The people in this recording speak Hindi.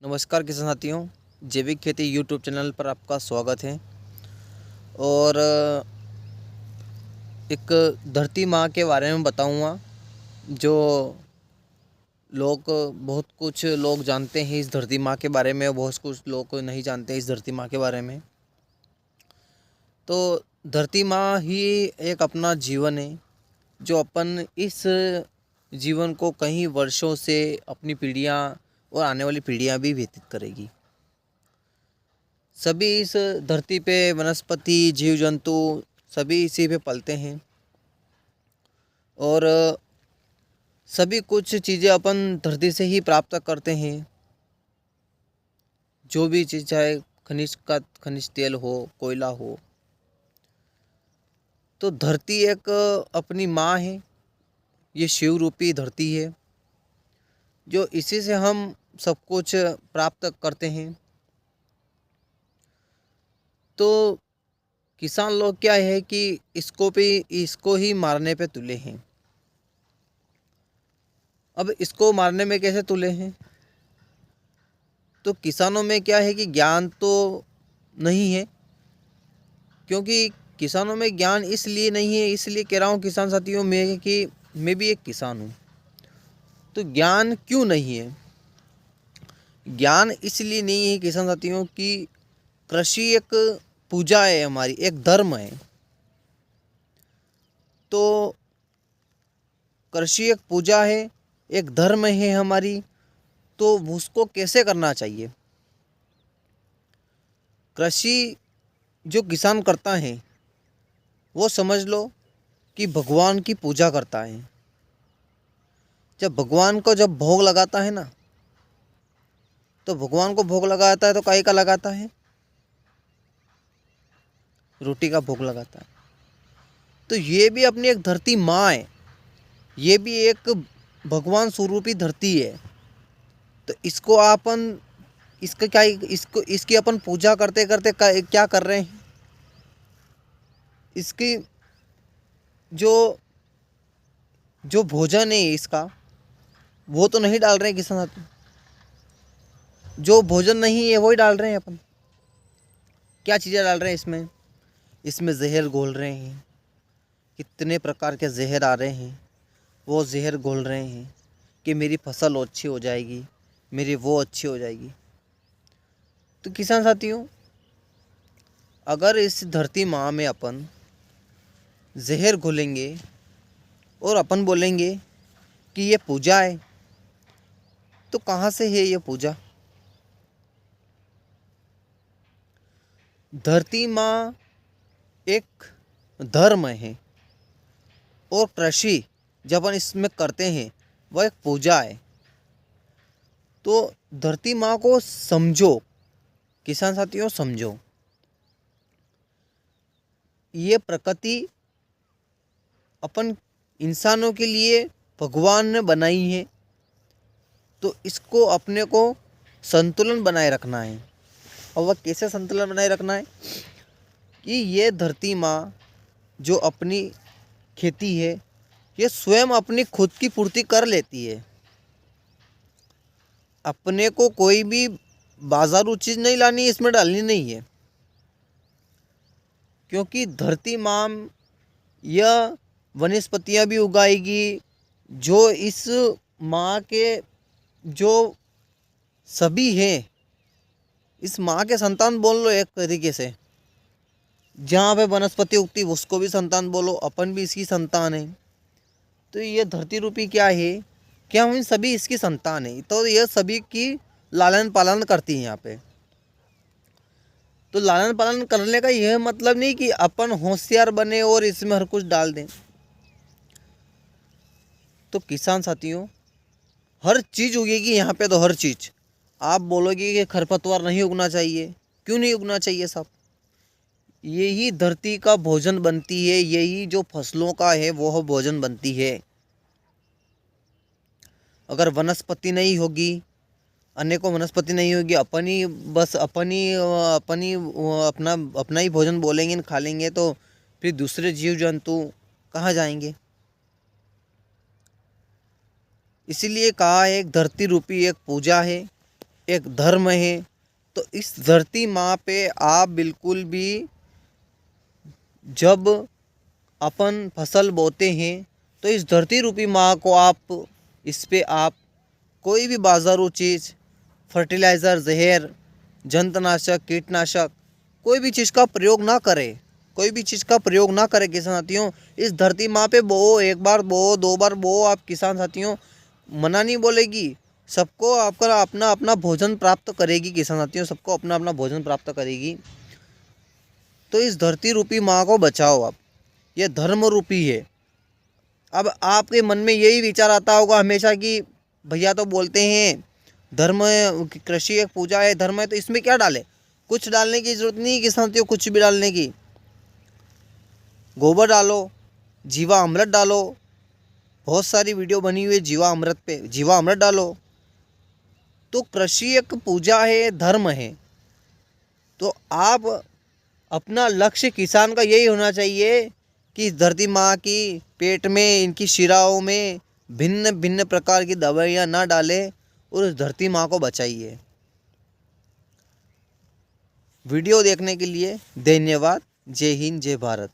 नमस्कार किसान साथियों, जैविक खेती यूट्यूब चैनल पर आपका स्वागत है। और एक धरती माँ के बारे में बताऊंगा जो लोग बहुत कुछ लोग जानते हैं इस धरती माँ के बारे में, बहुत कुछ लोग नहीं जानते इस धरती माँ के बारे में। तो धरती माँ ही एक अपना जीवन है जो अपन इस जीवन को कई वर्षों से अपनी पीढ़ियाँ और आने वाली पीढ़ियाँ भी व्यतीत करेगी। सभी इस धरती पे वनस्पति जीव जंतु सभी इसी पे पलते हैं और सभी कुछ चीज़ें अपन धरती से ही प्राप्त करते हैं। जो भी चीज़ चाहे खनिज तेल हो, कोयला हो, तो धरती एक अपनी माँ है। ये शिव रूपी धरती है जो इसी से हम सब कुछ प्राप्त करते हैं। तो किसान लोग क्या है कि इसको ही मारने पे तुले हैं। अब इसको मारने में कैसे तुले हैं? तो किसानों में क्या है कि ज्ञान तो नहीं है, क्योंकि किसानों में ज्ञान इसलिए नहीं है, इसलिए कह रहा हूँ किसान साथियों में कि मैं भी एक किसान हूँ। तो ज्ञान क्यों नहीं है? ज्ञान इसलिए नहीं है किसान साथियों कि कृषि एक पूजा है, हमारी एक धर्म है। तो कृषि एक पूजा है, एक धर्म है हमारी, तो उसको कैसे करना चाहिए? कृषि जो किसान करता है वो समझ लो कि भगवान की पूजा करता है। जब भगवान को जब भोग लगाता है ना, तो भगवान को भोग लगाता है तो काहे का लगाता है? रोटी का भोग लगाता है। तो ये भी अपनी एक धरती माँ है, ये भी एक भगवान स्वरूपी धरती है। तो इसको अपन इसका क्या इसको इसकी अपन पूजा करते करते क्या कर रहे हैं? इसकी जो जो भोजन है इसका, वो तो नहीं डाल रहे हैं किसान साथी। जो भोजन नहीं है वही डाल रहे हैं अपन। क्या चीज़ें डाल रहे हैं इसमें? इसमें जहर घोल रहे हैं। कितने प्रकार के जहर आ रहे हैं, वो जहर घोल रहे हैं कि मेरी फसल अच्छी हो जाएगी, मेरी वो अच्छी हो जाएगी। तो किसान साथियों, अगर इस धरती माँ में अपन जहर घोलेंगे और अपन बोलेंगे कि ये पूजा है, तो कहाँ से है ये पूजा? धरती माँ एक धर्म है और कृषि जब अपन इसमें करते हैं वह एक पूजा है। तो धरती माँ को समझो किसान साथियों, समझो। ये प्रकृति अपन इंसानों के लिए भगवान ने बनाई है, तो इसको अपने को संतुलन बनाए रखना है। और वह कैसे संतुलन बनाए रखना है? कि ये धरती माँ जो अपनी खेती है, ये स्वयं अपनी खुद की पूर्ति कर लेती है। अपने को कोई भी बाजारू चीज़ नहीं लानी, इसमें डालनी नहीं है, क्योंकि धरती माँ यह वनस्पतियाँ भी उगाएगी जो इस माँ के जो सभी हैं, इस माँ के संतान बोल लो एक तरीके से। जहाँ पे वनस्पति उगती उसको भी संतान बोलो, अपन भी इसकी संतान है। तो ये धरती रूपी क्या है कि हम इन सभी इसकी संतान है। तो यह सभी की लालन पालन करती है यहाँ पे। तो लालन पालन करने का यह मतलब नहीं कि अपन होशियार बने और इसमें हर कुछ डाल दें। तो किसान साथियों, हर चीज़ उगेगी यहाँ पे, तो हर चीज़। आप बोलोगे कि खरपतवार नहीं उगना चाहिए, क्यों नहीं उगना चाहिए साहब? यही धरती का भोजन बनती है, यही जो फसलों का है वो भोजन बनती है। अगर वनस्पति नहीं होगी, अनेकों वनस्पति नहीं होगी, अपनी अपना अपना ही भोजन बोलेंगे खा लेंगे, तो फिर दूसरे जीव जंतु कहाँ जाएंगे? इसीलिए कहा है एक धरती रूपी एक पूजा है, एक धर्म है। तो इस धरती माँ पे आप बिल्कुल भी, जब अपन फसल बोते हैं तो इस धरती रूपी माँ को आप, इस पे आप कोई भी बाजारू चीज़, फर्टिलाइज़र, जहर, जंतुनाशक, कीटनाशक, कोई भी चीज़ का प्रयोग ना करें, कोई भी चीज़ का प्रयोग ना करें किसान साथियों। इस धरती माँ पे बो, एक बार बो, 2 बार बो, आप किसान साथियों, मना नहीं बोलेगी, सबको आपका अपना अपना भोजन प्राप्त करेगी किसान साथियों, सबको अपना अपना भोजन प्राप्त करेगी। तो इस धरती रूपी माँ को बचाओ आप, ये धर्म रूपी है। अब आपके मन में यही विचार आता होगा हमेशा कि भैया तो बोलते हैं धर्म, कृषि एक पूजा है, धर्म है, तो इसमें क्या डाले? कुछ डालने की जरूरत नहीं किसान साथियों, कुछ भी डालने की। गोबर डालो, जीवा अमृत डालो, बहुत सारी वीडियो बनी हुई है जीवा अमृत पे, जीवा अमृत डालो। तो कृषि एक पूजा है, धर्म है। तो आप अपना लक्ष्य किसान का यही होना चाहिए कि इस धरती माँ की पेट में, इनकी शिराओं में भिन्न भिन्न प्रकार की दवाइयाँ ना डालें और उस धरती माँ को बचाइए। वीडियो देखने के लिए धन्यवाद। जय हिंद, जय भारत।